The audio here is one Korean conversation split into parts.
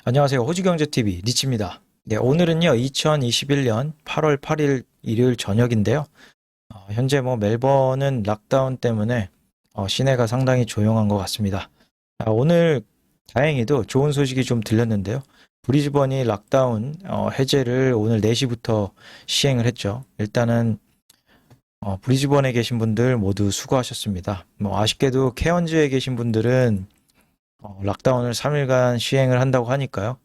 안녕하세요. 호주경제TV 리치입니다. 네, 오늘은요, 2021년 8월 8일 일요일 저녁인데요. 현재 멜번은 락다운 때문에 시내가 상당히 조용한 것 같습니다. 오늘 다행히도 좋은 소식이 좀 들렸는데요. 브리즈번이 락다운 해제를 오늘 4시부터 시행을 했죠. 일단은 브리즈번에 계신 분들 모두 수고하셨습니다. 아쉽게도 케언즈에 계신 분들은 락다운을 3일간 시행을 한다고 하니까요.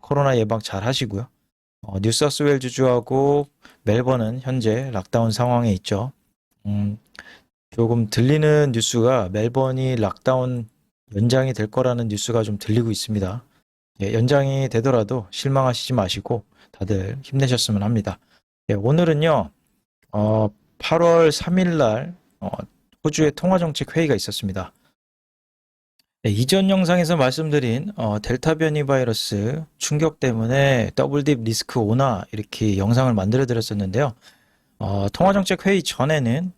코로나 예방 잘 하시고요. 뉴사우스웨일즈주하고 멜번은 현재 락다운 상황에 있죠. 음, 조금 들리는 뉴스가 멜번이 락다운 연장이 될 거라는 뉴스가 좀 들리고 있습니다. 예, 연장이 되더라도 실망하시지 마시고 다들 힘내셨으면 합니다. 예, 오늘은요, 8월 3일 날 호주의 통화정책 회의가 있었습니다. 네, 이전 영상에서 말씀드린 델타 변이 바이러스 충격 때문에 더블딥 리스크 온화 이렇게 영상을 만들어 드렸었는데요. 통화정책 회의 전에는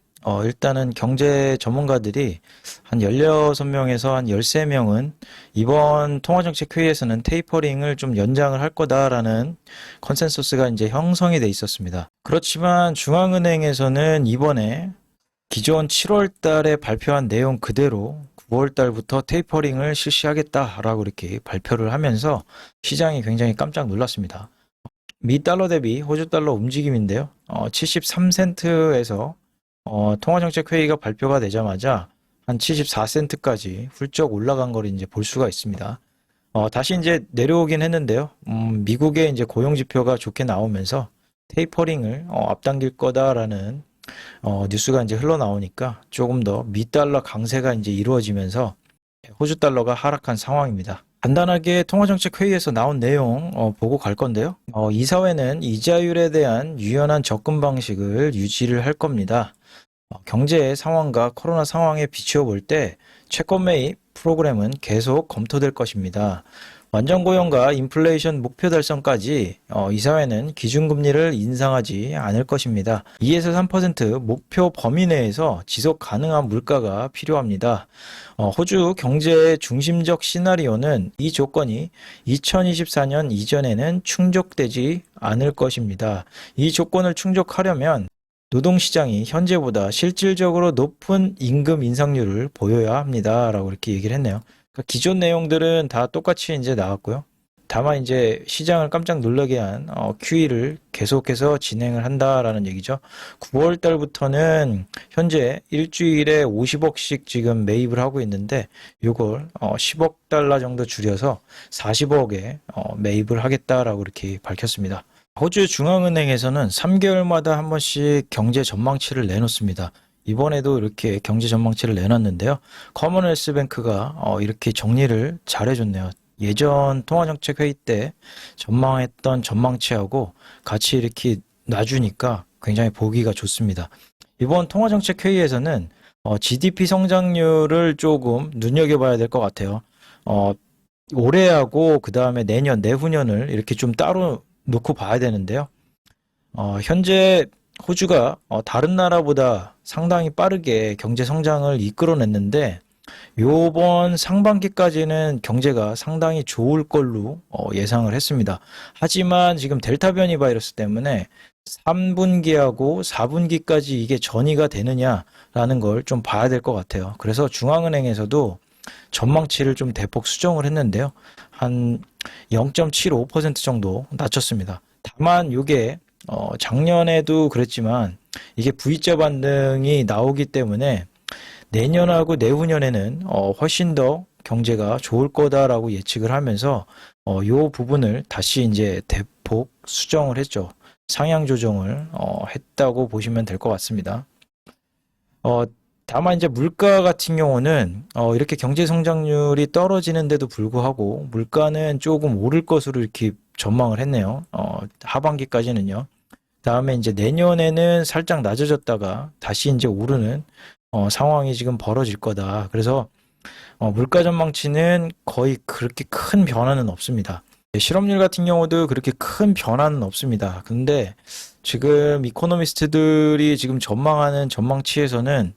일단은 경제 전문가들이 한 16명에서 한 13명은 이번 통화정책 회의에서는 테이퍼링을 좀 연장을 할 거다라는 컨센서스가 이제 형성이 돼 있었습니다. 그렇지만 중앙은행에서는 이번에 기존 7월 달에 발표한 내용 그대로 9월 달부터 테이퍼링을 실시하겠다라고 이렇게 발표를 하면서 시장이 굉장히 깜짝 놀랐습니다. 미 달러 대비 호주 달러 움직임인데요. 73센트에서 통화정책 회의가 발표가 되자마자 한 74센트까지 훌쩍 올라간 걸 이제 볼 수가 있습니다. 다시 이제 내려오긴 했는데요. 미국의 이제 고용 지표가 좋게 나오면서 테이퍼링을 앞당길 거다라는 뉴스가 이제 흘러나오니까 조금 더 미달러 강세가 이제 이루어지면서 호주 달러가 하락한 상황입니다. 간단하게 통화정책 회의에서 나온 내용 보고 갈 건데요. 이사회는 이자율에 대한 유연한 접근 방식을 유지를 할 겁니다. 경제 상황과 코로나 상황에 비추어 볼 때 채권 매입 프로그램은 계속 검토될 것입니다. 완전 고용과 인플레이션 목표 달성까지 이사회는 기준금리를 인상하지 않을 것입니다. 2에서 3% 목표 범위 내에서 지속 가능한 물가가 필요합니다. 호주 경제의 중심적 시나리오는 이 조건이 2024년 이전에는 충족되지 않을 것입니다. 이 조건을 충족하려면 노동시장이 현재보다 실질적으로 높은 임금 인상률을 보여야 합니다. 라고 이렇게 얘기를 했네요. 그러니까 기존 내용들은 다 똑같이 이제 나왔고요. 다만 이제 시장을 깜짝 놀라게 한 QE를 계속해서 진행을 한다라는 얘기죠. 9월 달부터는 현재 일주일에 50억씩 지금 매입을 하고 있는데 이걸 10억 달러 정도 줄여서 40억에 매입을 하겠다라고 이렇게 밝혔습니다. 호주 중앙은행에서는 3개월마다 한 번씩 경제 전망치를 내놓습니다. 이번에도 이렇게 경제 전망치를 내놨는데요. 커먼웰스 뱅크가 이렇게 정리를 잘 해줬네요. 예전 통화정책 회의 때 전망했던 전망치하고 같이 이렇게 놔주니까 굉장히 보기가 좋습니다. 이번 통화정책 회의에서는 GDP 성장률을 조금 눈여겨봐야 될 것 같아요. 올해하고 그 다음에 내년, 내후년을 이렇게 좀 따로 놓고 봐야 되는데요. 현재 호주가 다른 나라보다 상당히 빠르게 경제 성장을 이끌어냈는데 요번 상반기까지는 경제가 상당히 좋을 걸로 예상을 했습니다. 하지만 지금 델타 변이 바이러스 때문에 3분기하고 4분기까지 이게 전이가 되느냐라는 걸 좀 봐야 될 것 같아요. 그래서 중앙은행에서도 전망치를 좀 대폭 수정을 했는데요. 한 0.75% 정도 낮췄습니다. 다만 이게 작년에도 그랬지만 이게 V자 반등이 나오기 때문에 내년하고 내후년에는 훨씬 더 경제가 좋을 거다라고 예측을 하면서 이 부분을 다시 이제 대폭 수정을 했죠. 상향 조정을 했다고 보시면 될 것 같습니다. 다만 이제 물가 같은 경우는 이렇게 경제 성장률이 떨어지는데도 불구하고 물가는 조금 오를 것으로 이렇게 전망을 했네요. 하반기까지는요. 다음에 이제 내년에는 살짝 낮아졌다가 다시 이제 오르는 상황이 지금 벌어질 거다. 그래서 물가 전망치는 거의 그렇게 큰 변화는 없습니다. 실업률 같은 경우도 그렇게 큰 변화는 없습니다. 근데 지금 이코노미스트들이 지금 전망하는 전망치에서는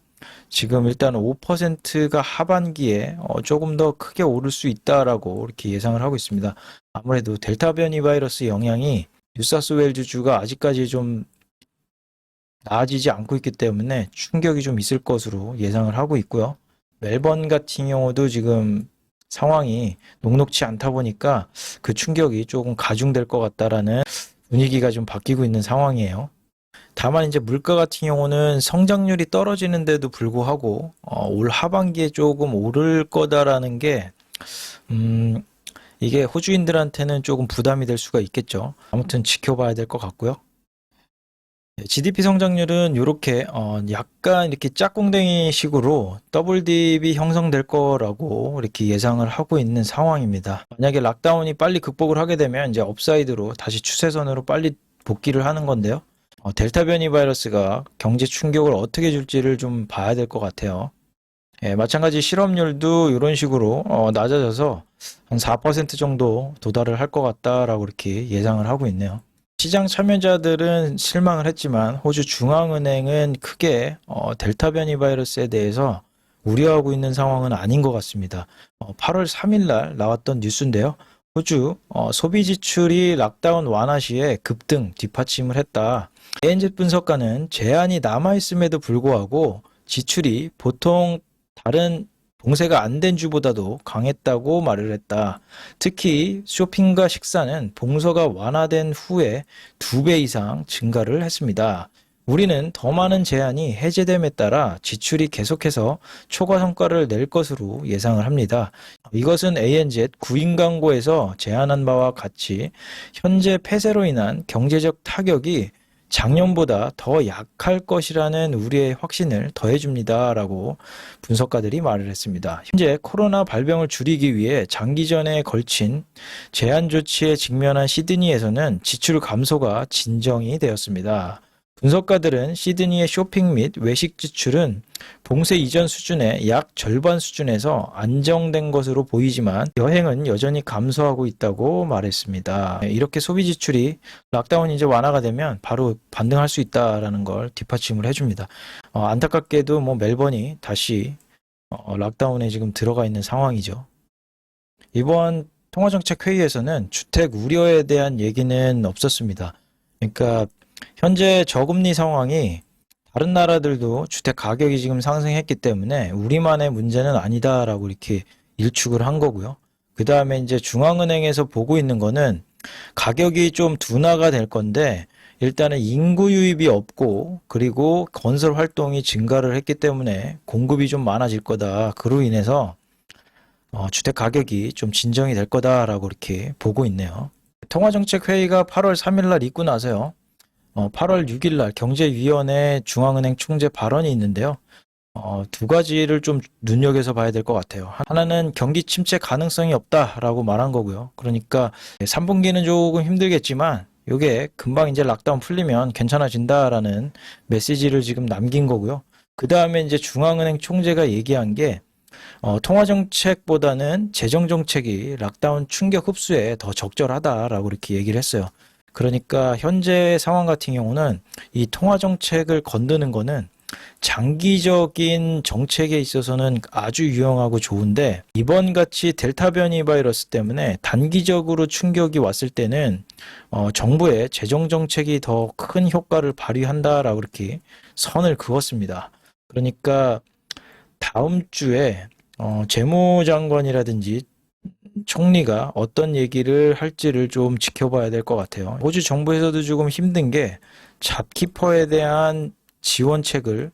지금 일단 5%가 하반기에 조금 더 크게 오를 수 있다라고 이렇게 예상을 하고 있습니다. 아무래도 델타 변이 바이러스 영향이 뉴사우스웨일즈주가 아직까지 좀 나아지지 않고 있기 때문에 충격이 좀 있을 것으로 예상을 하고 있고요. 멜번 같은 경우도 지금 상황이 녹록치 않다 보니까 그 충격이 조금 가중될 것 같다라는 분위기가 좀 바뀌고 있는 상황이에요. 다만 이제 물가 같은 경우는 성장률이 떨어지는데도 불구하고 올 하반기에 조금 오를 거다라는 게 이게 호주인들한테는 조금 부담이 될 수가 있겠죠. 아무튼 지켜봐야 될 것 같고요. GDP 성장률은 이렇게 약간 이렇게 짝꿍댕이 식으로 더블 딥이 형성될 거라고 이렇게 예상을 하고 있는 상황입니다. 만약에 락다운이 빨리 극복을 하게 되면 이제 업사이드로 다시 추세선으로 빨리 복귀를 하는 건데요. 델타 변이 바이러스가 경제 충격을 어떻게 줄지를 좀 봐야 될 것 같아요. 예, 마찬가지 실업률도 이런 식으로 낮아져서 한 4% 정도 도달을 할 것 같다라고 이렇게 예상을 하고 있네요. 시장 참여자들은 실망을 했지만 호주 중앙은행은 크게 델타 변이 바이러스에 대해서 우려하고 있는 상황은 아닌 것 같습니다. 8월 3일 날 나왔던 뉴스인데요. 호주 소비 지출이 락다운 완화 시에 급등 뒷받침을 했다. ANZ 분석가는 제한이 남아있음에도 불구하고 지출이 보통 다른 봉쇄가 안 된 주보다도 강했다고 말을 했다. 특히 쇼핑과 식사는 봉쇄가 완화된 후에 2배 이상 증가를 했습니다. 우리는 더 많은 제한이 해제됨에 따라 지출이 계속해서 초과 성과를 낼 것으로 예상을 합니다. 이것은 ANZ 구인 광고에서 제안한 바와 같이 현재 폐쇄로 인한 경제적 타격이 작년보다 더 약할 것이라는 우리의 확신을 더해줍니다라고 분석가들이 말을 했습니다. 현재 코로나 발병을 줄이기 위해 장기전에 걸친 제한 조치에 직면한 시드니에서는 지출 감소가 진정이 되었습니다. 분석가들은 시드니의 쇼핑 및 외식 지출은 봉쇄 이전 수준의 약 절반 수준에서 안정된 것으로 보이지만 여행은 여전히 감소하고 있다고 말했습니다. 이렇게 소비 지출이 락다운이 이제 완화가 되면 바로 반등할 수 있다라는 걸 뒷받침을 해줍니다. 안타깝게도 뭐 멜번이 다시 락다운에 지금 들어가 있는 상황이죠. 이번 통화정책회의에서는 주택 우려에 대한 얘기는 없었습니다. 그러니까 현재 저금리 상황이 다른 나라들도 주택 가격이 지금 상승했기 때문에 우리만의 문제는 아니다라고 이렇게 일축을 한 거고요. 그 다음에 이제 중앙은행에서 보고 있는 거는 가격이 좀 둔화가 될 건데 일단은 인구 유입이 없고 그리고 건설 활동이 증가를 했기 때문에 공급이 좀 많아질 거다. 그로 인해서 주택 가격이 좀 진정이 될 거다라고 이렇게 보고 있네요. 통화정책회의가 8월 3일 날 있고 나서요. 8월 6일 날 경제위원회 중앙은행 총재 발언이 있는데요. 두 가지를 좀 눈여겨서 봐야 될 것 같아요. 하나는 경기 침체 가능성이 없다라고 말한 거고요. 그러니까 3분기는 조금 힘들겠지만 이게 금방 이제 락다운 풀리면 괜찮아진다라는 메시지를 지금 남긴 거고요. 그 다음에 이제 중앙은행 총재가 얘기한 게 통화정책보다는 재정정책이 락다운 충격 흡수에 더 적절하다라고 이렇게 얘기를 했어요. 그러니까 현재 상황 같은 경우는 이 통화정책을 건드는 거는 장기적인 정책에 있어서는 아주 유용하고 좋은데 이번 같이 델타 변이 바이러스 때문에 단기적으로 충격이 왔을 때는 정부의 재정정책이 더 큰 효과를 발휘한다라고 이렇게 선을 그었습니다. 그러니까 다음 주에 재무장관이라든지 총리가 어떤 얘기를 할지를 좀 지켜봐야 될 것 같아요. 호주 정부에서도 조금 힘든 게 잡키퍼에 대한 지원책을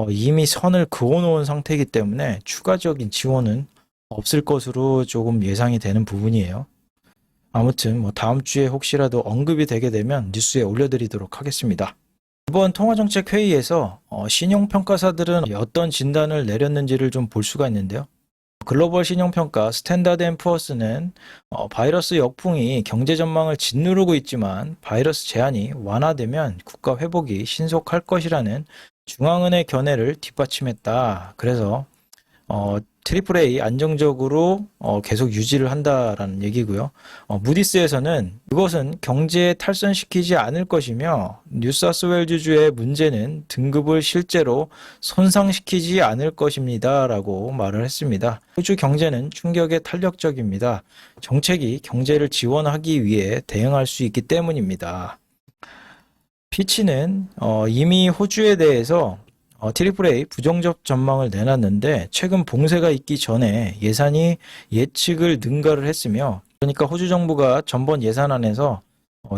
이미 선을 그어놓은 상태이기 때문에 추가적인 지원은 없을 것으로 조금 예상이 되는 부분이에요. 아무튼 뭐 다음 주에 혹시라도 언급이 되게 되면 뉴스에 올려드리도록 하겠습니다. 이번 통화정책 회의에서 신용평가사들은 어떤 진단을 내렸는지를 좀 볼 수가 있는데요. 글로벌 신용평가 스탠다드 앤 푸어스는 바이러스 역풍이 경제 전망을 짓누르고 있지만 바이러스 제한이 완화되면 국가 회복이 신속할 것이라는 중앙은행 견해를 뒷받침했다. 그래서 트리플 A 안정적으로 계속 유지를 한다라는 얘기고요. 무디스에서는 그것은 경제에 탈선시키지 않을 것이며 뉴사우스웨일즈주의 문제는 등급을 실제로 손상시키지 않을 것입니다 라고 말을 했습니다. 호주 경제는 충격에 탄력적입니다. 정책이 경제를 지원하기 위해 대응할 수 있기 때문입니다. 피치는 이미 호주에 대해서 트리플 A 부정적 전망을 내놨는데 최근 봉쇄가 있기 전에 예산이 예측을 능가를 했으며, 그러니까 호주 정부가 전번 예산안에서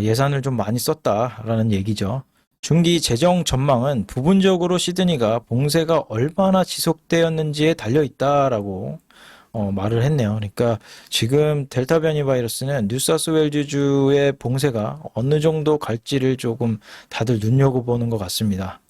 예산을 좀 많이 썼다라는 얘기죠. 중기 재정 전망은 부분적으로 시드니가 봉쇄가 얼마나 지속되었는지에 달려있다라고 말을 했네요. 그러니까 지금 델타 변이 바이러스는 뉴사우스웨일즈주의 봉쇄가 어느 정도 갈지를 조금 다들 눈여겨보는 것 같습니다.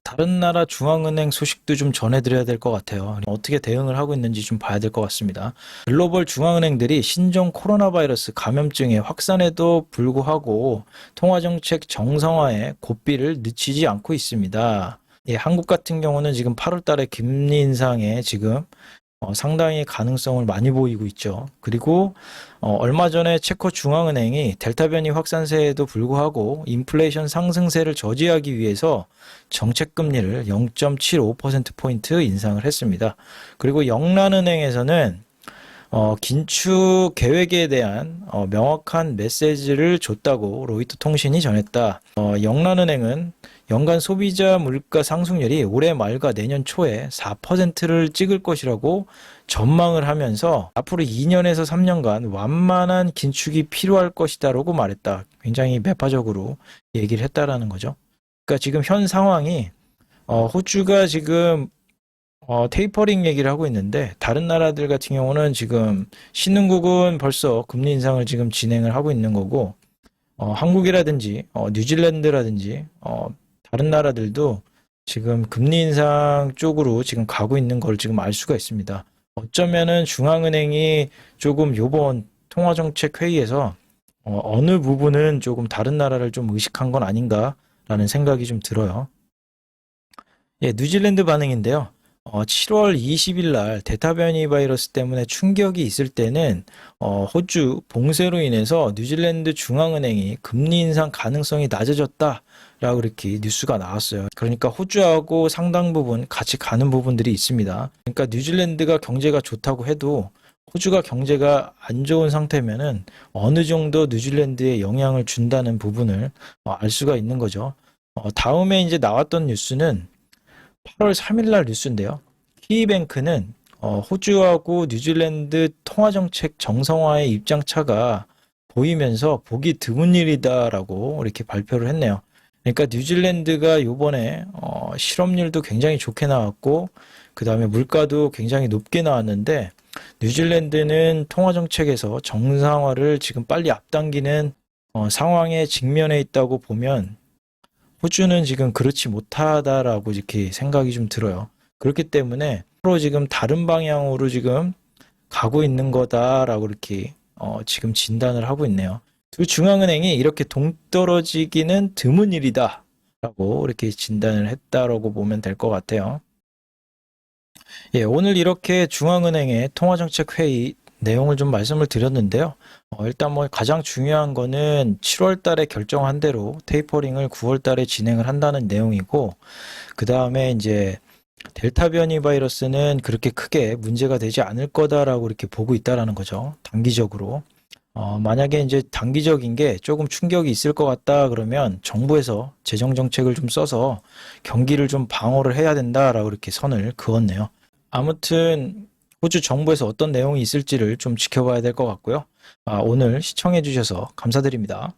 다른 나라 중앙은행 소식도 좀 전해드려야 될 것 같아요. 어떻게 대응을 하고 있는지 좀 봐야 될 것 같습니다. 글로벌 중앙은행들이 신종 코로나 바이러스 감염증의 확산에도 불구하고 통화정책 정상화에 고삐를 늦추지 않고 있습니다. 예, 한국 같은 경우는 지금 8월 달에 금리 인상에 지금 상당히 가능성을 많이 보이고 있죠. 그리고 얼마 전에 체코 중앙은행이 델타 변이 확산세에도 불구하고 인플레이션 상승세를 저지하기 위해서 정책 금리를 0.75%포인트 인상을 했습니다. 그리고 영란은행에서는 긴축 계획에 대한 명확한 메시지를 줬다고 로이터 통신이 전했다. 영란은행은 연간 소비자 물가 상승률이 올해 말과 내년 초에 4%를 찍을 것이라고 전망을 하면서 앞으로 2년에서 3년간 완만한 긴축이 필요할 것이다라고 말했다. 굉장히 매파적으로 얘기를 했다라는 거죠. 그러니까 지금 현 상황이 호주가 지금 테이퍼링 얘기를 하고 있는데, 다른 나라들 같은 경우는 지금 신흥국은 벌써 금리 인상을 지금 진행을 하고 있는 거고, 한국이라든지 뉴질랜드라든지 다른 나라들도 지금 금리 인상 쪽으로 지금 가고 있는 걸 지금 알 수가 있습니다. 어쩌면은 중앙은행이 조금 요번 통화정책 회의에서 어느 부분은 조금 다른 나라를 좀 의식한 건 아닌가라는 생각이 좀 들어요. 예, 뉴질랜드 반응인데요. 7월 20일 날 델타 변이 바이러스 때문에 충격이 있을 때는 호주 봉쇄로 인해서 뉴질랜드 중앙은행이 금리 인상 가능성이 낮아졌다라고 이렇게 뉴스가 나왔어요. 그러니까 호주하고 상당 부분 같이 가는 부분들이 있습니다. 그러니까 뉴질랜드가 경제가 좋다고 해도 호주가 경제가 안 좋은 상태면은 어느 정도 뉴질랜드에 영향을 준다는 부분을 알 수가 있는 거죠. 다음에 이제 나왔던 뉴스는 8월 3일 날 뉴스인데요. 키이뱅크는 호주하고 뉴질랜드 통화정책 정상화의 입장차가 보이면서 보기 드문 일이다라고 이렇게 발표를 했네요. 그러니까 뉴질랜드가 요번에 실업률도 굉장히 좋게 나왔고, 그 다음에 물가도 굉장히 높게 나왔는데, 뉴질랜드는 통화정책에서 정상화를 지금 빨리 앞당기는 상황에 직면해 있다고 보면, 호주는 지금 그렇지 못하다라고 이렇게 생각이 좀 들어요. 그렇기 때문에 서로 지금 다른 방향으로 지금 가고 있는 거다라고 이렇게 지금 진단을 하고 있네요. 두 중앙은행이 이렇게 동떨어지기는 드문 일이다라고 이렇게 진단을 했다라고 보면 될 것 같아요. 예, 오늘 이렇게 중앙은행의 통화정책 회의 내용을 좀 말씀을 드렸는데요. 일단 뭐 가장 중요한 거는 7월 달에 결정한 대로 테이퍼링을 9월 달에 진행을 한다는 내용이고, 그 다음에 이제 델타 변이 바이러스는 그렇게 크게 문제가 되지 않을 거다라고 이렇게 보고 있다라는 거죠. 단기적으로. 만약에 이제 단기적인 게 조금 충격이 있을 것 같다 그러면 정부에서 재정 정책을 좀 써서 경기를 좀 방어를 해야 된다라고 이렇게 선을 그었네요. 아무튼 호주 정부에서 어떤 내용이 있을지를 좀 지켜봐야 될 것 같고요. 오늘 시청해 주셔서 감사드립니다.